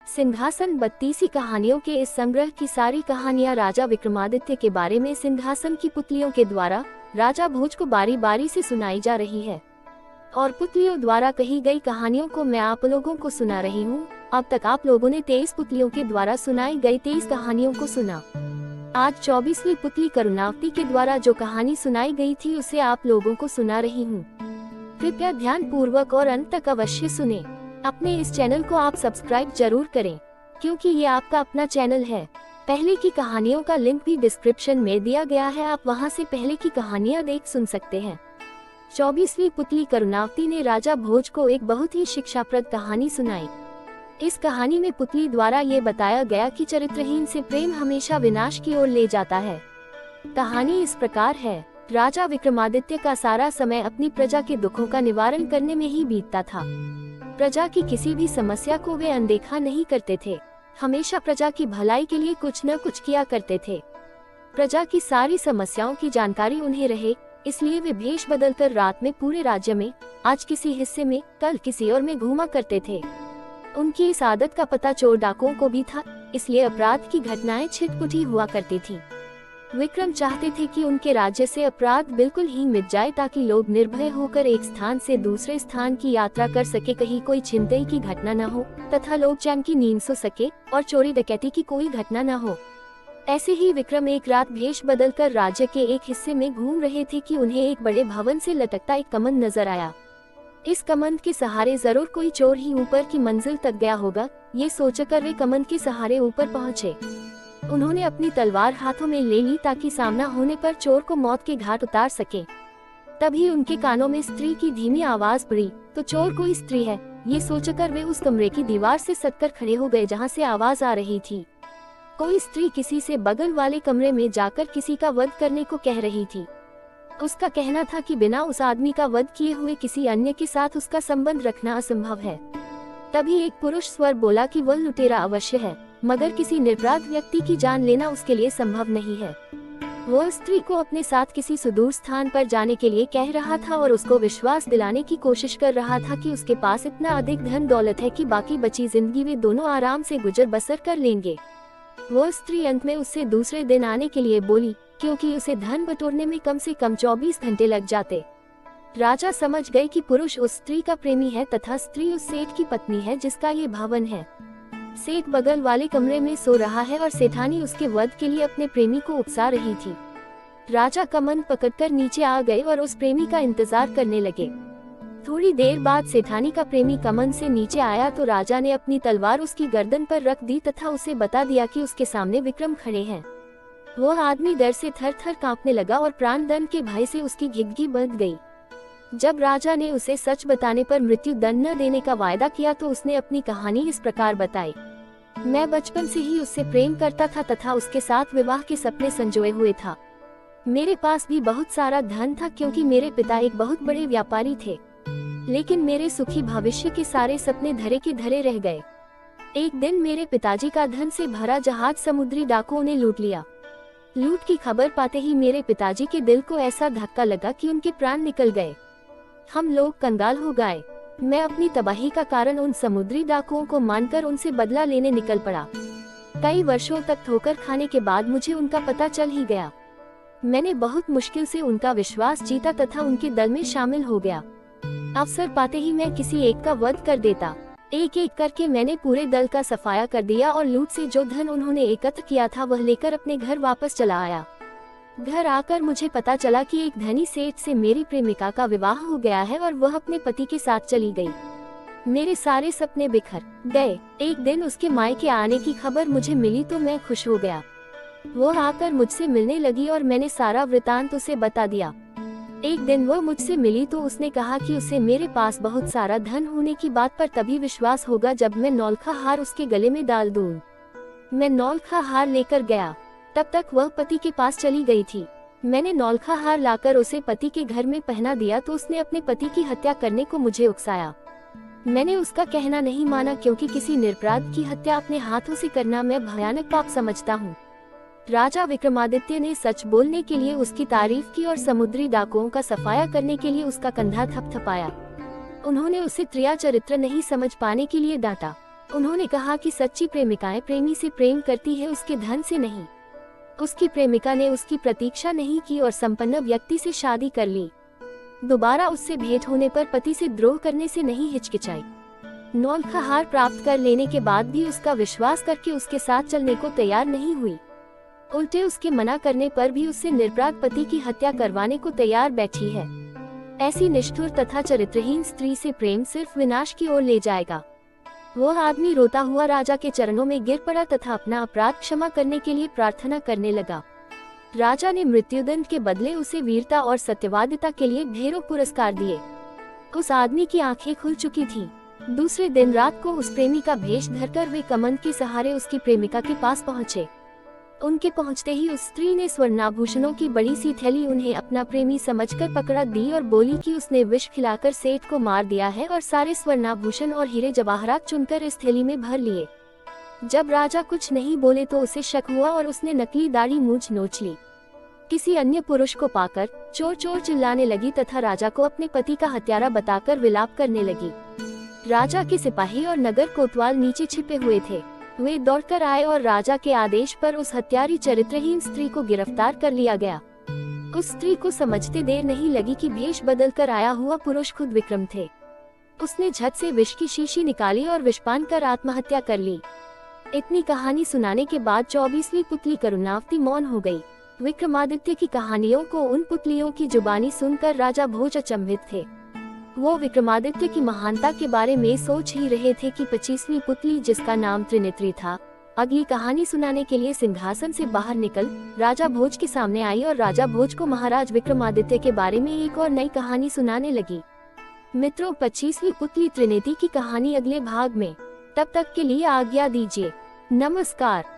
सिंहासन 32 कहानियों के इस संग्रह की सारी कहानियां राजा विक्रमादित्य के बारे में सिंहासन की पुतलियों के द्वारा राजा भोज को बारी बारी से सुनाई जा रही है और पुतलियों द्वारा कही गई कहानियों को मैं आप लोगों को सुना रही हूँ। अब तक आप लोगों ने 23 पुतलियों के द्वारा सुनाई गई 23 कहानियों को सुना। आज 24वीं पुतली करुणावती के द्वारा जो कहानी सुनाई गई थी उसे आप लोगों को सुना रही हूँ। कृपया ध्यान पूर्वक और अंत तक अवश्य सुने। अपने इस चैनल को आप सब्सक्राइब जरूर करें क्योंकि ये आपका अपना चैनल है। पहले की कहानियों का लिंक भी डिस्क्रिप्शन में दिया गया है, आप वहां से पहले की कहानियां देख सुन सकते हैं। 24वीं पुतली करुणावती ने राजा भोज को एक बहुत ही शिक्षाप्रद कहानी सुनाई। इस कहानी में पुतली द्वारा ये बताया गया कि चरित्रहीन से प्रेम हमेशा विनाश की ओर ले जाता है। कहानी इस प्रकार है। राजा विक्रमादित्य का सारा समय अपनी प्रजा के दुखों का निवारण करने में ही बीतता था। प्रजा की किसी भी समस्या को वे अनदेखा नहीं करते थे, हमेशा प्रजा की भलाई के लिए कुछ न कुछ किया करते थे। प्रजा की सारी समस्याओं की जानकारी उन्हें रहे, इसलिए वे भेष बदलकर रात में पूरे राज्य में, आज किसी हिस्से में, कल किसी और में घूमा करते थे। उनकी इस आदत का पता चोर डाकुओं को भी था, इसलिए अपराध की घटनाएं छिटपुटी हुआ करती थी। विक्रम चाहते थे कि उनके राज्य से अपराध बिल्कुल ही मिट जाए ताकि लोग निर्भय होकर एक स्थान से दूसरे स्थान की यात्रा कर सके, कहीं कोई छिनतई की घटना न हो तथा लोग चैन की नींद सो सके और चोरी डकैती की कोई घटना न हो। ऐसे ही विक्रम एक रात भेष बदलकर राज्य के एक हिस्से में घूम रहे थे कि उन्हें एक बड़े भवन से लटकता एक कमंद नजर आया। इस कमंद के सहारे जरूर कोई चोर ही ऊपर की मंजिल तक गया होगा, ये सोचकर वे कमंद के सहारे ऊपर पहुँचे। उन्होंने अपनी तलवार हाथों में ले ली ताकि सामना होने पर चोर को मौत के घाट उतार सके। तभी उनके कानों में स्त्री की धीमी आवाज पड़ी, तो चोर कोई स्त्री है, ये सोचकर वे उस कमरे की दीवार से सटकर खड़े हो गए जहां से आवाज आ रही थी। कोई स्त्री किसी से बगल वाले कमरे में जाकर किसी का वध करने को कह रही थी। उसका कहना था कि बिना उस आदमी का वध किए हुए किसी अन्य के साथ उसका संबंध रखना असंभव है। तभी एक पुरुष स्वर बोला कि वह लुटेरा अवश्य है, मगर किसी निरपराध व्यक्ति की जान लेना उसके लिए संभव नहीं है। वह स्त्री को अपने साथ किसी सुदूर स्थान पर जाने के लिए कह रहा था और उसको विश्वास दिलाने की कोशिश कर रहा था कि उसके पास इतना अधिक धन दौलत है कि बाकी बची जिंदगी वे दोनों आराम से गुजर बसर कर लेंगे। वह स्त्री अंत में उससे दूसरे दिन आने के लिए बोली, क्योंकि उसे धन बटोरने में कम से कम 24 घंटे लग जाते। राजा समझ गए कि पुरुष उस स्त्री का प्रेमी है तथा स्त्री उस सेठ की पत्नी है जिसका ये भवन है। सेठ बगल वाले कमरे में सो रहा है और सेठानी उसके वध के लिए अपने प्रेमी को उकसा रही थी। राजा कमंद पकड़कर नीचे आ गए और उस प्रेमी का इंतजार करने लगे। थोड़ी देर बाद सेठानी का प्रेमी कमंद से नीचे आया तो राजा ने अपनी तलवार उसकी गर्दन पर रख दी तथा उसे बता दिया कि उसके सामने विक्रम खड़े हैं। वह आदमी डर से थर थर कांपने लगा और प्राण दंड के भय से उसकी घिघी बंध गई। जब राजा ने उसे सच बताने पर मृत्यु दंड न देने का वायदा किया तो उसने अपनी कहानी इस प्रकार बताई। मैं बचपन से ही उससे प्रेम करता था तथा उसके साथ विवाह के सपने संजोए हुए था। मेरे पास भी बहुत सारा धन था क्योंकि मेरे पिता एक बहुत बड़े व्यापारी थे, लेकिन मेरे सुखी भविष्य के सारे सपने धरे के धरे रह गए। एक दिन मेरे पिताजी का धन से भरा जहाज समुद्री डाकुओं ने लूट लिया। लूट की खबर पाते ही मेरे पिताजी के दिल को ऐसा धक्का लगा कि उनके प्राण निकल गए। हम लोग कंगाल हो गए। मैं अपनी तबाही का कारण उन समुद्री डाकुओं को मानकर उनसे बदला लेने निकल पड़ा। कई वर्षों तक ठोकर खाने के बाद मुझे उनका पता चल ही गया। मैंने बहुत मुश्किल से उनका विश्वास जीता तथा उनके दल में शामिल हो गया। अवसर पाते ही मैं किसी एक का वध कर देता। एक एक करके मैंने पूरे दल का सफाया कर दिया और लूट से जो धन उन्होंने एकत्र किया था वह लेकर अपने घर वापस चला आया। घर आकर मुझे पता चला कि एक धनी सेठ से मेरी प्रेमिका का विवाह हो गया है और वह अपने पति के साथ चली गई। मेरे सारे सपने बिखर गए। एक दिन उसके मायके आने की खबर मुझे मिली तो मैं खुश हो गया। वह आकर मुझसे मिलने लगी और मैंने सारा वृतांत उसे बता दिया। एक दिन वह मुझसे मिली तो उसने कहा कि उसे मेरे पास बहुत सारा धन होने की बात पर तभी विश्वास होगा जब मैं नौलखा हार उसके गले में डाल दूं। मैं नौलखा हार लेकर गया। तब तक वह पति के पास चली गई थी। मैंने नौलखा हार लाकर उसे पति के घर में पहना दिया तो उसने अपने पति की हत्या करने को मुझे उकसाया। मैंने उसका कहना नहीं माना क्योंकि किसी निरपराध की हत्या अपने हाथों से करना मैं भयानक पाप समझता हूँ। राजा विक्रमादित्य ने सच बोलने के लिए उसकी तारीफ की और समुद्री डाकुओं का सफाया करने के लिए उसका कंधा थपथपाया। उन्होंने उसे त्रिया चरित्र नहीं समझ पाने के लिए डांटा। उन्होंने कहा कि सच्ची प्रेमिकाएं प्रेमी से प्रेम करती है, उसके धन से नहीं। उसकी प्रेमिका ने उसकी प्रतीक्षा नहीं की और संपन्न व्यक्ति से शादी कर ली। दोबारा उससे भेंट होने पर पति से द्रोह करने से नहीं हिचकिचाई। नौलखहार प्राप्त कर लेने के बाद भी उसका विश्वास करके उसके साथ चलने को तैयार नहीं हुई। उल्टे उसके मना करने पर भी उससे निर्पराध पति की हत्या करवाने को तैयार बैठी है। ऐसी निष्ठुर तथा चरित्रहीन स्त्री से प्रेम सिर्फ विनाश की ओर ले जाएगा। वह आदमी रोता हुआ राजा के चरणों में गिर पड़ा तथा अपना अपराध क्षमा करने के लिए प्रार्थना करने लगा। राजा ने मृत्युदंड के बदले उसे वीरता और सत्यवादिता के लिए ढेरों पुरस्कार दिए। उस आदमी की आंखें खुल चुकी थीं। दूसरे दिन रात को उस प्रेमी का भेष धरकर वे कमंड के सहारे उसकी प्रेमिका के पास पहुंचे। उनके पहुंचते ही उस स्त्री ने स्वर्णाभूषणों की बड़ी सी थैली उन्हें अपना प्रेमी समझकर पकड़ा दी और बोली कि उसने विष खिलाकर सेठ को मार दिया है और सारे स्वर्णाभूषण और हीरे जवाहरात चुनकर इस थैली में भर लिए। जब राजा कुछ नहीं बोले तो उसे शक हुआ और उसने नकली दाढ़ी मूंछ नोच ली। किसी अन्य पुरुष को पाकर चोर चोर चिल्लाने लगी तथा राजा को अपने पति का हत्यारा बताकर विलाप करने लगी। राजा के सिपाही और नगर कोतवाल नीचे छिपे हुए थे। वे दौड़कर आए और राजा के आदेश पर उस हत्यारी चरित्रहीन स्त्री को गिरफ्तार कर लिया गया। उस स्त्री को समझते देर नहीं लगी कि भेष बदलकर आया हुआ पुरुष खुद विक्रम थे। उसने झट से विष की शीशी निकाली और विषपान कर आत्महत्या कर ली। इतनी कहानी सुनाने के बाद 24वीं पुतली करुणावती मौन हो गई। विक्रमादित्य की कहानियों को उन पुतलियों की जुबानी सुनकर राजा भोज अचंभित थे। वो विक्रमादित्य की महानता के बारे में सोच ही रहे थे कि 25वीं पुतली, जिसका नाम त्रिनेत्री था, अगली कहानी सुनाने के लिए सिंहासन से बाहर निकल राजा भोज के सामने आई और राजा भोज को महाराज विक्रमादित्य के बारे में एक और नई कहानी सुनाने लगी। मित्रों, 25वीं पुतली त्रिनेत्री की कहानी अगले भाग में। तब तक के लिए आज्ञा दीजिए। नमस्कार।